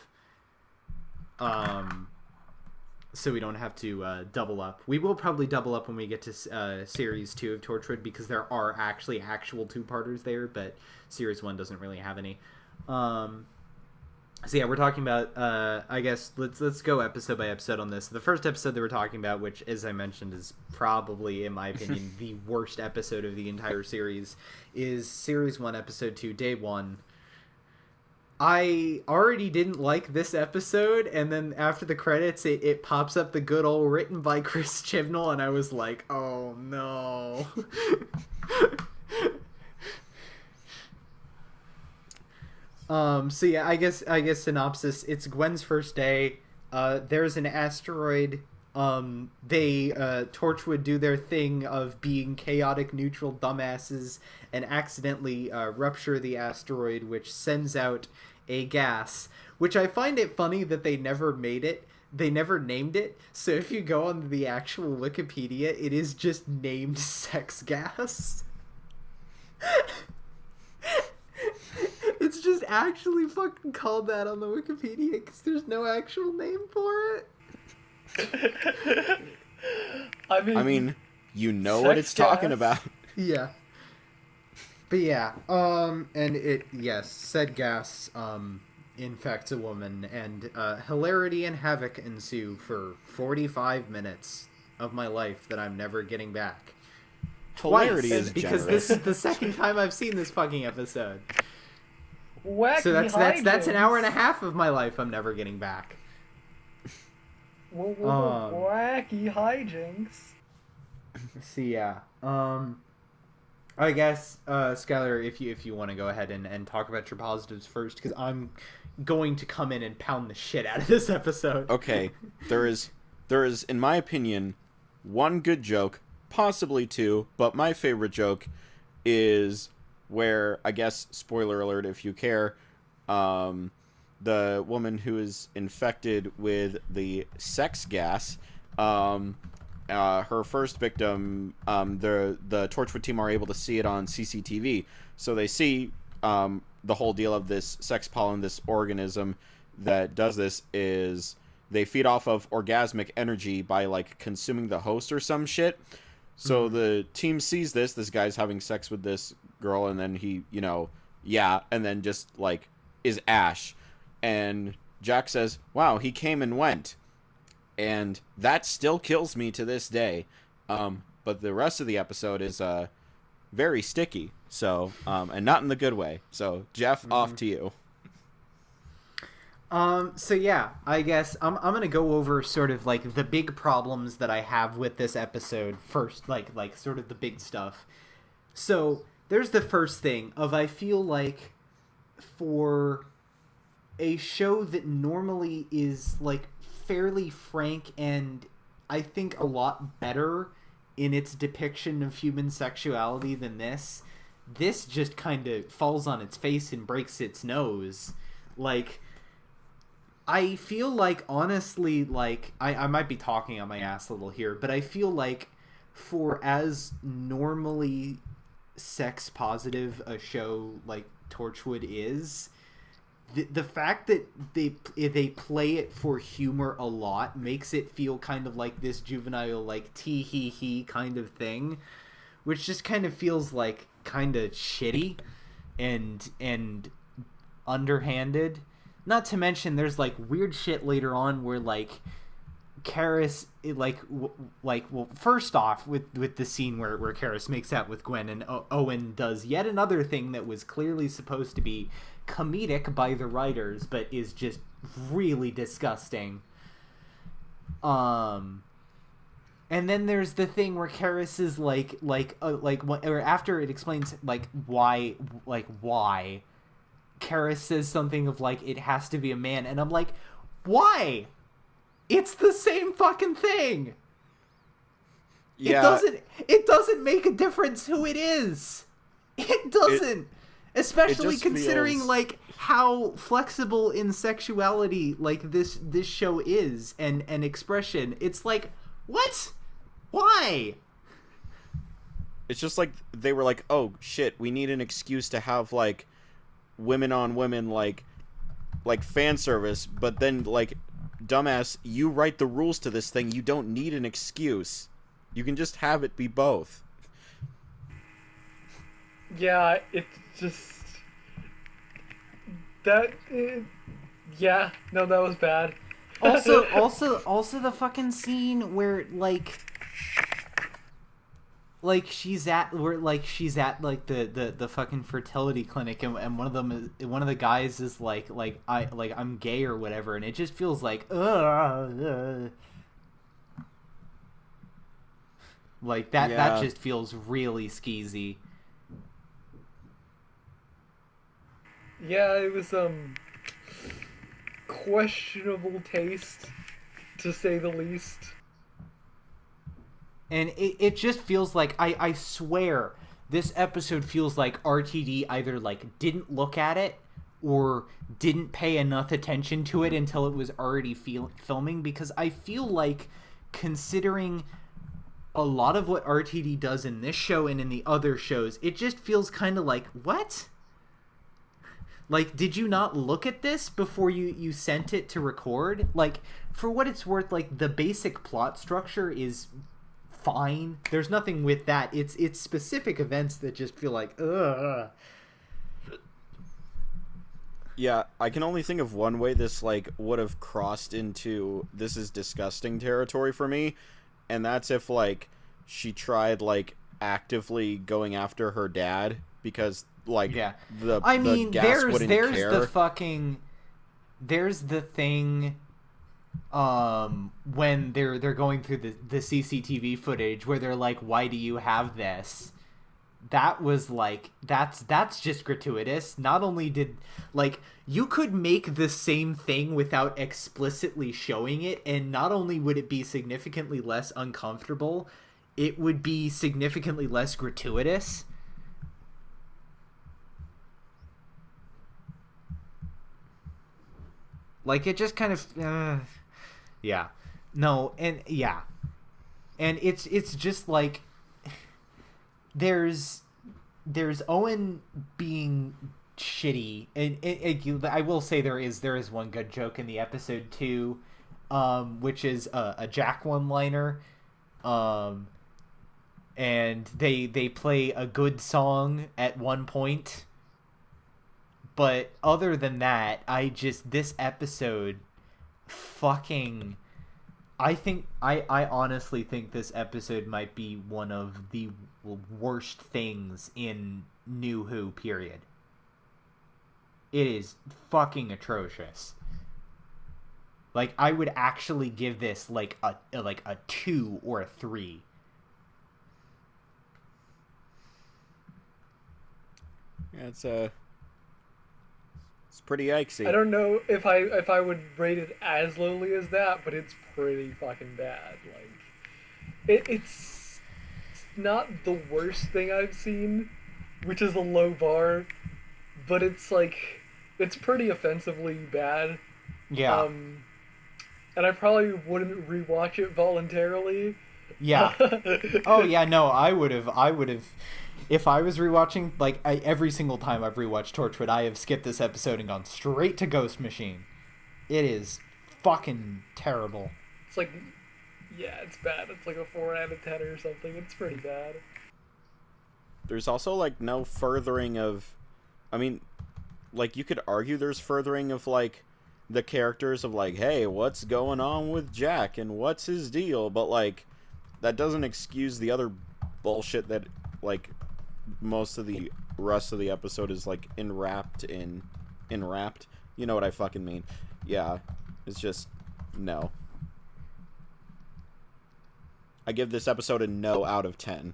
so we don't have to double up. We will probably double up when we get to Series 2 of Torchwood because there are actually actual 2-parters there, but Series 1 doesn't really have any. So yeah, we're talking about, I guess, let's go episode by episode on this. The first episode that we're talking about, which, as I mentioned, is probably, in my opinion, the worst episode of the entire series, is Series 1, Episode 2, Day 1. I already didn't like this episode, and then after the credits, it pops up the good old written by Chris Chibnall, and I was like, oh no. So yeah, I guess synopsis. It's Gwen's first day. There's an asteroid. Torchwood do their thing of being chaotic neutral dumbasses and accidentally rupture the asteroid, which sends out a gas. Which I find it funny that they never made it. They never named it. So if you go on the actual Wikipedia, it is just named sex gas. It's just actually fucking called that on the Wikipedia because there's no actual name for it. I mean, you know what it's talking about. Yeah. But yeah, and said gas, infects a woman, and, hilarity and havoc ensue for 45 minutes of my life that I'm never getting back. Hilarity is because generous. This is the second time I've seen this fucking episode. Wacky so that's an hour and a half of my life I'm never getting back. Wacky hijinks. So yeah, I guess Skylar, if you want to go ahead and talk about your positives first, because I'm going to come in and pound the shit out of this episode. Okay, there is in my opinion one good joke, possibly 2, but my favorite joke is where, I guess, spoiler alert if you care, the woman who is infected with the sex gas, her first victim, the Torchwood team are able to see it on CCTV. So they see the whole deal of this sex pollen, this organism that does this, is they feed off of orgasmic energy by, like, consuming the host or some shit. So the team sees this guy's having sex with this girl, and then he, and then just, like, is Ash. And Jack says, wow, he came and went. And that still kills me to this day. But the rest of the episode is very sticky. So, and not in the good way. So, Geoff, off to you. So yeah, I guess I'm gonna go over sort of like the big problems that I have with this episode first, like sort of the big stuff. So there's the first thing of, I feel like for a show that normally is like fairly frank and I think a lot better in its depiction of human sexuality than this just kind of falls on its face and breaks its nose. Like, I feel like, honestly, like, I might be talking on my ass a little here, but I feel like for as normally sex positive a show like Torchwood is, the fact that they play it for humor a lot makes it feel kind of like this juvenile, like, tee-hee-hee kind of thing, which just kind of feels like kind of shitty and underhanded. Not to mention, there's like weird shit later on where like Karis, well, first off with the scene where Karis makes out with Gwen, and Owen does yet another thing that was clearly supposed to be comedic by the writers, but is just really disgusting. And then there's the thing where Karis is or after it explains why Karis says something of like, it has to be a man, and I'm like, why? It's the same fucking thing. Yeah. It doesn't make a difference who it is. It doesn't. Especially considering feels... like how flexible in sexuality like this show is and expression. It's like, what? Why? It's just like they were like, oh shit, we need an excuse to have like women on women like fan service, but then like, dumbass, you write the rules to this thing. You don't need an excuse. You can just have it be both. Yeah, it's just that. Yeah, no, that was bad. Also, the fucking scene where she's at the fucking fertility clinic, and one of the guys is I'm gay or whatever, and it just feels like like that. Yeah. That just feels really skeezy. Yeah, it was questionable taste, to say the least. And it just feels like, I swear, this episode feels like RTD either, didn't look at it or didn't pay enough attention to it until it was already filming, because I feel like, considering a lot of what RTD does in this show and in the other shows, it just feels kind of like, what? Like, did you not look at this before you sent it to record? Like, for what it's worth, the basic plot structure is fine. There's nothing with that. It's specific events that just feel like, ugh. Yeah, I can only think of one way this would have crossed into this is disgusting territory for me, and that's if she tried actively going after her dad, because yeah. the gas wouldn't care. There's the thing when they're going through the CCTV footage where they're like, why do you have this? That was that's just gratuitous. Not only did you could make the same thing without explicitly showing it, and not only would it be significantly less uncomfortable, it would be significantly less gratuitous. It just kind of yeah. No, and yeah. And it's just there's Owen being shitty, and I will say there is one good joke in the episode too, which is a Jack one-liner, and and they play a good song at one point. But other than that, this episode fucking... I honestly think this episode might be one of the worst things in New Who, period. It is fucking atrocious. Like, I would actually give this like a 2 or a 3. Yeah, it's pretty yikesy. I don't know if I would rate it as lowly as that, but it's pretty fucking bad. Like, it's not the worst thing I've seen, which is a low bar, but it's pretty offensively bad. Yeah. And I probably wouldn't rewatch it voluntarily. Yeah. Oh yeah, no, I would have. If I was rewatching, like, every single time I've rewatched Torchwood, I have skipped this episode and gone straight to Ghost Machine. It is fucking terrible. It's like, yeah, it's bad. It's like a 4 out of 10 or something. It's pretty bad. There's also, like, no furthering of... I mean, like, you could argue there's furthering of, like, the characters of, like, hey, what's going on with Jack and what's his deal? But, like, that doesn't excuse the other bullshit that, like... most of the rest of the episode is like enwrapped. You know what I fucking mean. Yeah, it's just no. I give this episode a no out of 10.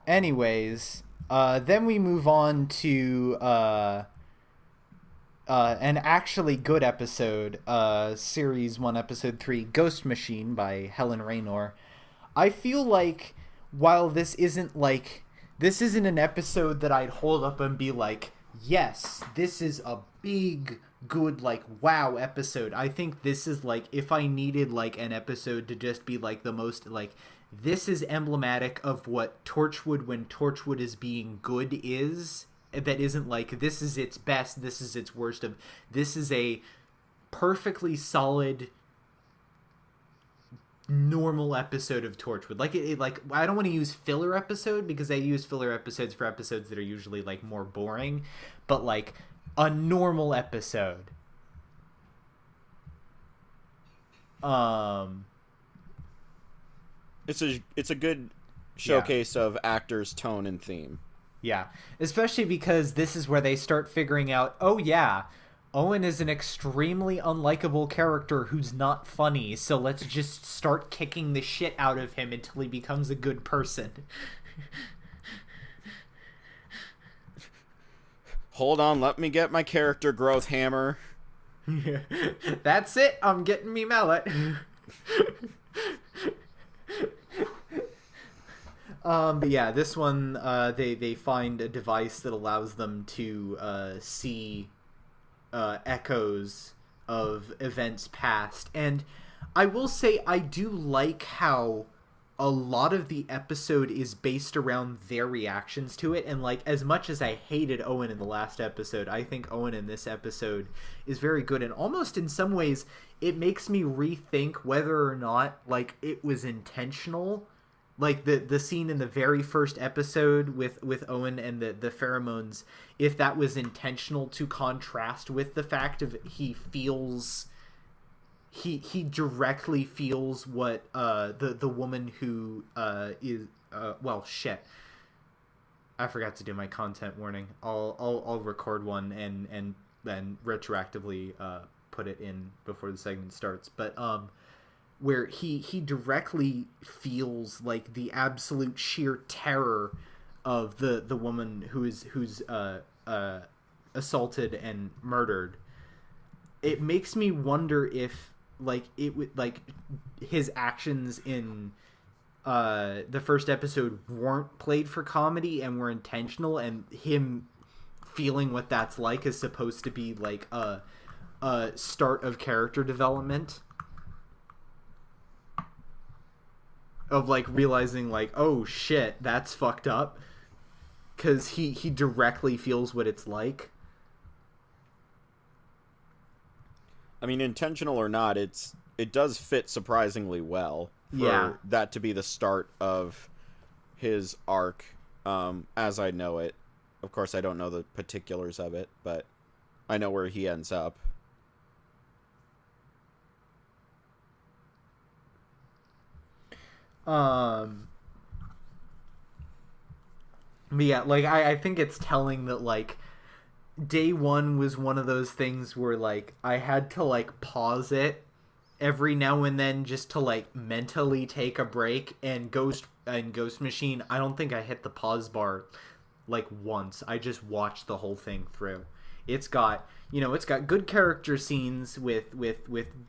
Anyways, then we move on to an actually good episode, Series 1, Episode 3, Ghost Machine by Helen Raynor. I feel like, while this isn't an episode that I'd hold up and be like, yes, this is a big, good, like, wow episode. I think this is, like, if I needed, like, an episode to just be, like, the most, like... this is emblematic of what Torchwood, when Torchwood is being good, is. That isn't like, this is its best, this is its worst. This is a perfectly solid, normal episode of Torchwood. Like, I don't want to use filler episode, because I use filler episodes for episodes that are usually, like, more boring. But, like, a normal episode. It's a good showcase of actors' tone and theme. Yeah, especially because this is where they start figuring out, oh yeah, Owen is an extremely unlikable character who's not funny, so let's just start kicking the shit out of him until he becomes a good person. Hold on, let me get my character growth hammer. That's it, I'm getting me mallet. But yeah, this one, they find a device that allows them to see echoes of events past. And I will say, I do like how a lot of the episode is based around their reactions to it. And, like, as much as I hated Owen in the last episode, I think Owen in this episode is very good. And almost in some ways, it makes me rethink whether or not, like, it was intentional. Like, the scene in the very first episode with Owen and the pheromones, if that was intentional to contrast with the fact of he directly feels what the woman who is well, shit, I forgot to do my content warning. I'll record one and then retroactively put it in before the segment starts, but where he directly feels like the absolute sheer terror of the woman who's assaulted and murdered. It makes me wonder if, like, it would, like, his actions in the first episode weren't played for comedy and were intentional, and him feeling what that's like is supposed to be like a start of character development. Of, like, realizing, like, oh, shit, that's fucked up. Because he directly feels what it's like. I mean, intentional or not, it does fit surprisingly well for that to be the start of his arc, as I know it. Of course, I don't know the particulars of it, but I know where he ends up. Yeah, like, I think it's telling that, like, day one was one of those things where, like, I had to, like, pause it every now and then just to, like, mentally take a break. And Ghost Machine, I don't think I hit the pause bar, like, once. I just watched the whole thing through. It's got, it's got good character scenes with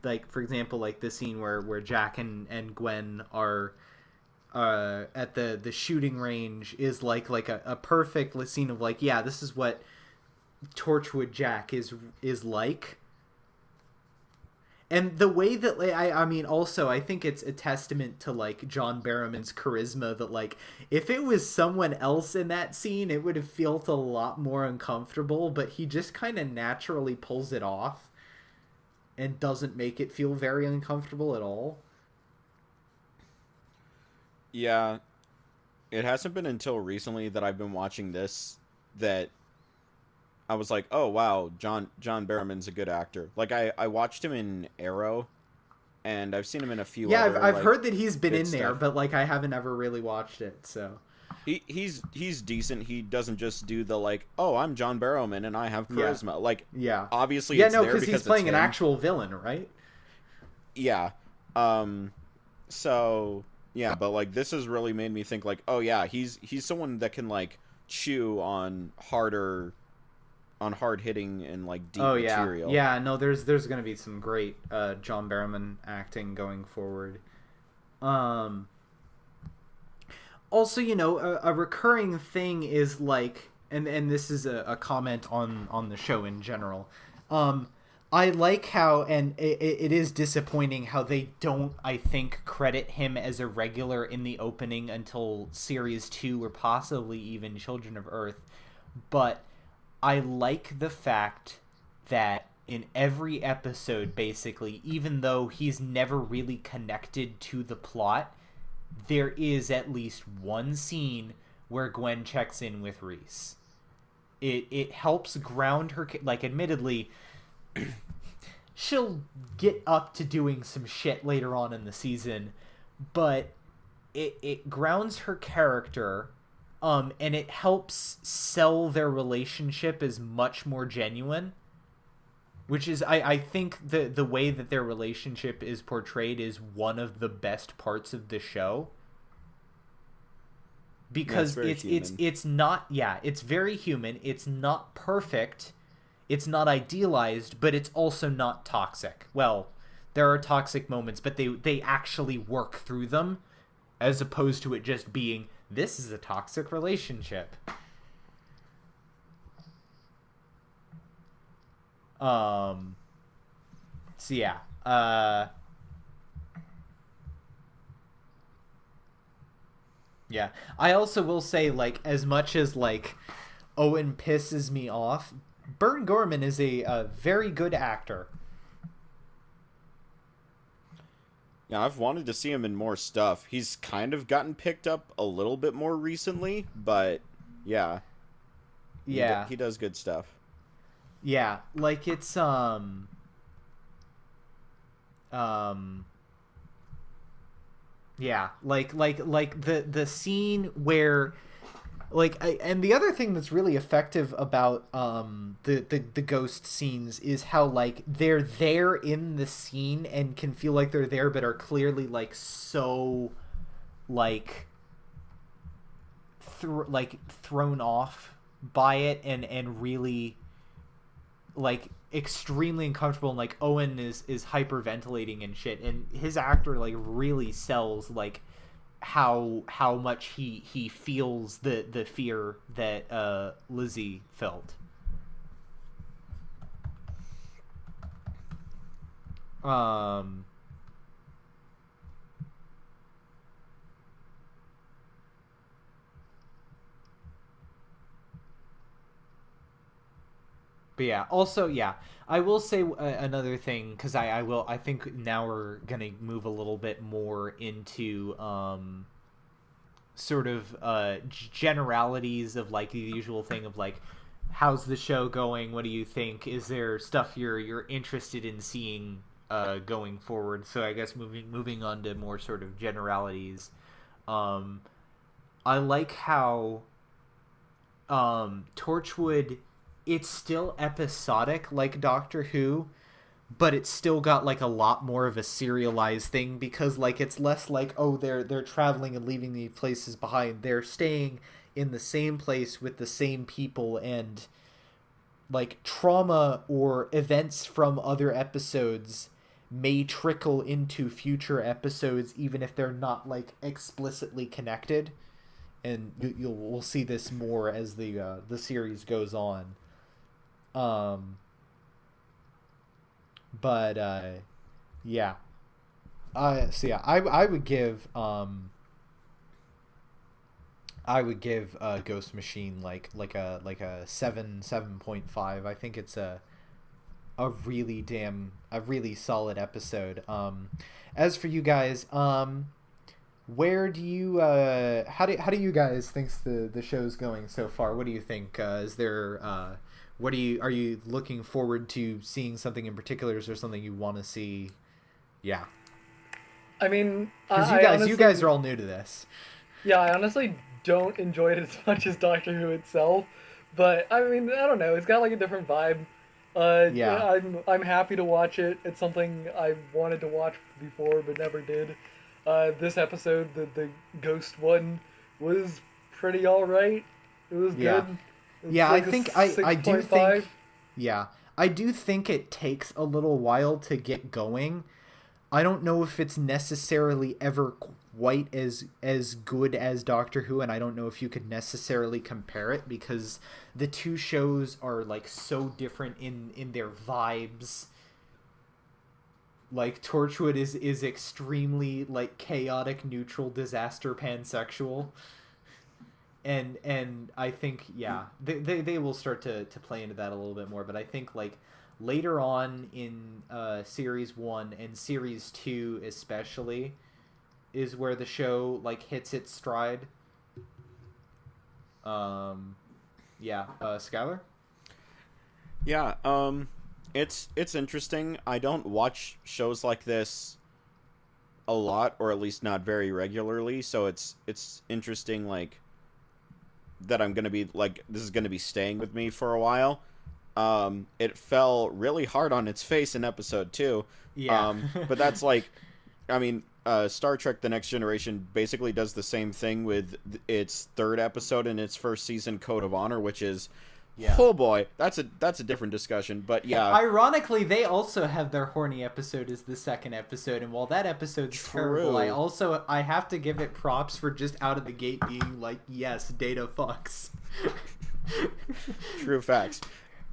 like, for example, like the scene where Jack and Gwen are at the shooting range is like a perfect scene of, like, yeah, this is what Torchwood Jack is like. And the way that, like, I mean, also, I think it's a testament to, like, John Barrowman's charisma that, like, if it was someone else in that scene, it would have felt a lot more uncomfortable, but he just kind of naturally pulls it off and doesn't make it feel very uncomfortable at all. Yeah, it hasn't been until recently that I've been watching this that I was like, oh, wow, John Barrowman's a good actor. Like, I watched him in Arrow, and I've seen him in a few other, I've like, heard that he's been in there, stuff. but, like, I haven't ever really watched it, so... He's decent. He doesn't just do the, like, oh, I'm John Barrowman, and I have charisma. Like, obviously it's there because he's playing an actual villain, right? Yeah. So... yeah, but, like, this has really made me think, like, oh, yeah, he's someone that can, like, chew on hard-hitting and, like, deep material. Yeah, no, there's going to be some great John Barrowman acting going forward. Also, a recurring thing is, like, and this is a comment on the show in general, I like how, and it is disappointing how they don't, I think, credit him as a regular in the opening until Series 2 or possibly even Children of Earth. But I like the fact that in every episode, basically, even though he's never really connected to the plot, there is at least one scene where Gwen checks in with Reese. It helps ground her, like, admittedly... she'll get up to doing some shit later on in the season, but it grounds her character, and it helps sell their relationship as much more genuine, which is, I think the way that their relationship is portrayed is one of the best parts of the show. Because it's not, it's very human, it's not perfect, it's not idealized, but it's also not toxic. Well, there are toxic moments, but they actually work through them, as opposed to it just being, this is a toxic relationship. So yeah. Yeah. I also will say, like, as much as, like, Owen pisses me off, Bern Gorman is a very good actor. Yeah, I've wanted to see him in more stuff. He's kind of gotten picked up a little bit more recently, but yeah. Yeah. He does good stuff. Yeah, like, it's yeah, like the scene where, like, and the other thing that's really effective about the ghost scenes is how, like, they're there in the scene and can feel like they're there, but are clearly, like, so, like, thrown off by it and really, like, extremely uncomfortable, and, like, Owen is hyperventilating and shit, and his actor, like, really sells, like, how much he feels the fear that Lizzie felt. Um, but yeah, also, yeah, I will say another thing, because I think now we're gonna move a little bit more into sort of generalities of like the usual thing of like, how's the show going? What do you think? Is there stuff you're interested in seeing going forward? So I guess moving on to more sort of generalities. Um, I like how Torchwood, it's still episodic like Doctor Who, but it's still got like a lot more of a serialized thing, because like it's less like, oh, they're traveling and leaving these places behind. They're staying in the same place with the same people, and like trauma or events from other episodes may trickle into future episodes even if they're not like explicitly connected. And we'll see this more as the series goes on. But yeah. So yeah, I would give Ghost Machine like a 7.5. I think it's a really solid episode. As for you guys, where do you how do you guys think the show's going so far? What do you think? Is there are you looking forward to seeing something in particular? Is there something you want to see? Yeah. I mean, because you guys are all new to this. Yeah, I honestly don't enjoy it as much as Doctor Who itself, but I mean, I don't know. It's got like a different vibe. Yeah. I'm happy to watch it. It's something I wanted to watch before but never did. This episode, the ghost one, was pretty all right. It was good. It's yeah, like I think I do 6.5. think. Yeah, I do think it takes a little while to get going. I don't know if it's necessarily ever quite as good as Doctor Who, and I don't know if you could necessarily compare it, because the two shows are like so different in their vibes. Like Torchwood is extremely like chaotic, neutral, disaster, pansexual. And I think, yeah, they will start to play into that a little bit more, but I think like later on in series 1 and series 2 especially is where the show like hits its stride. Yeah, Skylar? Yeah, it's interesting. I don't watch shows like this a lot, or at least not very regularly, so it's interesting, like, that I'm gonna be like, this is gonna be staying with me for a while. It fell really hard on its face in episode 2. Yeah. But that's like, I mean, Star Trek: The Next Generation basically does the same thing with its third episode in its first season, Code of Honor, which is, oh boy, that's a different discussion. But yeah, ironically, they also have their horny episode as the second episode, and while that episode's terrible, I have to give it props for just out of the gate being like, yes, Data fucks. True facts.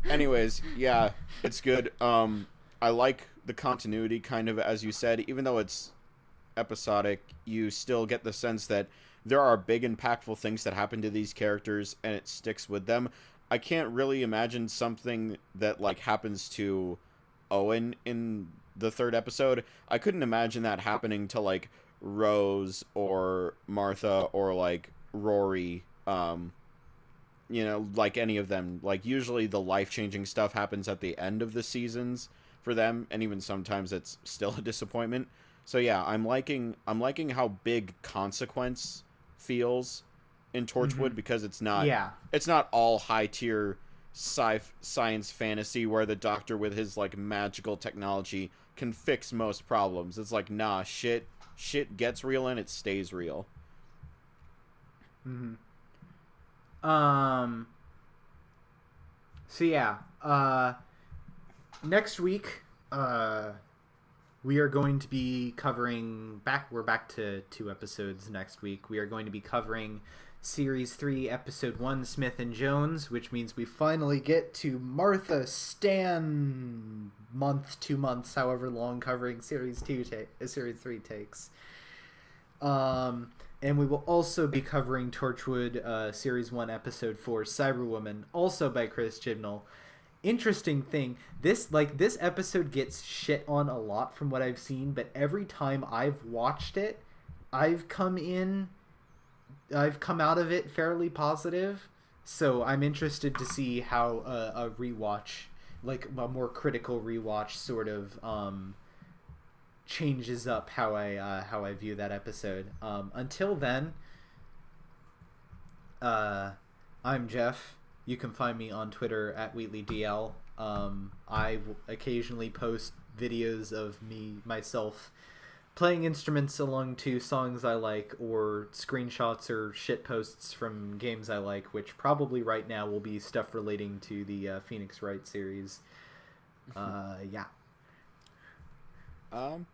Anyways, yeah, it's good. I like the continuity, kind of, as you said. Even though it's episodic, you still get the sense that there are big, impactful things that happen to these characters, and it sticks with them. I can't really imagine something that, like, happens to Owen in the third episode. I couldn't imagine that happening to, like, Rose or Martha or, like, Rory, you know, like any of them. Like, usually the life-changing stuff happens at the end of the seasons for them, and even sometimes it's still a disappointment. So yeah, I'm liking how big Consequence feels in Torchwood, because it's not all high tier science fantasy where the Doctor with his like magical technology can fix most problems. It's like, nah, shit gets real and it stays real. So yeah, next week we are going to be covering we're back to 2 episodes next week. We are going to be covering Series 3, Episode 1, Smith and Jones, which means we finally get to Martha Stan month, 2 months, however long covering Series 3 takes. And we will also be covering Torchwood Series 1, Episode 4, Cyberwoman, also by Chris Chibnall. Interesting thing, this episode gets shit on a lot from what I've seen, but every time I've watched it, I've come out of it fairly positive. So I'm interested to see how a rewatch, like a more critical rewatch, sort of changes up how I view that episode. Until then, I'm Jeff. You can find me on Twitter at WheatleyDL. I occasionally post videos of myself playing instruments along to songs I like, or screenshots or shit posts from games I like, which probably right now will be stuff relating to the Phoenix Wright series. Yeah. I'm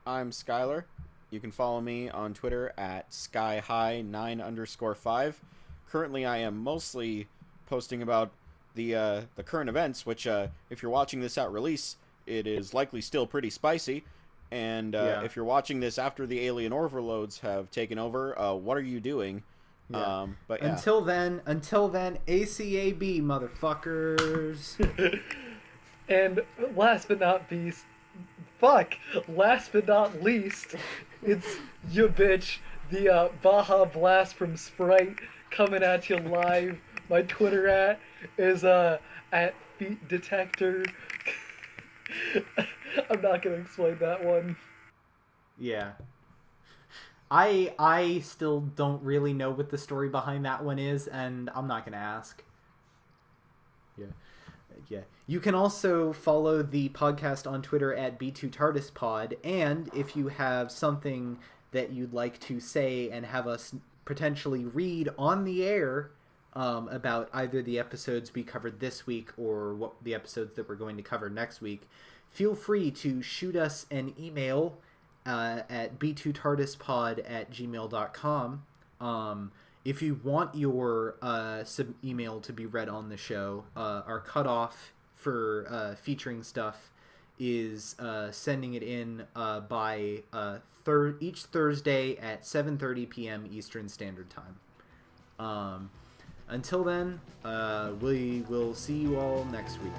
Skylar. You can follow me on Twitter at skyhigh9_5. Currently, I am mostly posting about the current events, which if you're watching this at release, it is likely still pretty spicy. And if you're watching this after the alien overloads have taken over, what are you doing? Yeah. But yeah. Until then, ACAB, motherfuckers. And last but not least, it's your bitch, the Baja Blast from Sprite, coming at you live. My Twitter is at Feet Detector. I'm not gonna explain that one. Yeah. I still don't really know what the story behind that one is, and I'm not gonna ask. Yeah. You can also follow the podcast on Twitter at B2TARDISPod, and if you have something that you'd like to say and have us potentially read on the air about either the episodes we covered this week or what the episodes that we're going to cover next week, feel free to shoot us an email at b2tardispod@gmail.com. If you want your email to be read on the show, our cutoff for featuring stuff is sending it in by each Thursday at 7:30 p.m. Eastern Standard Time. Until then, we will see you all next week.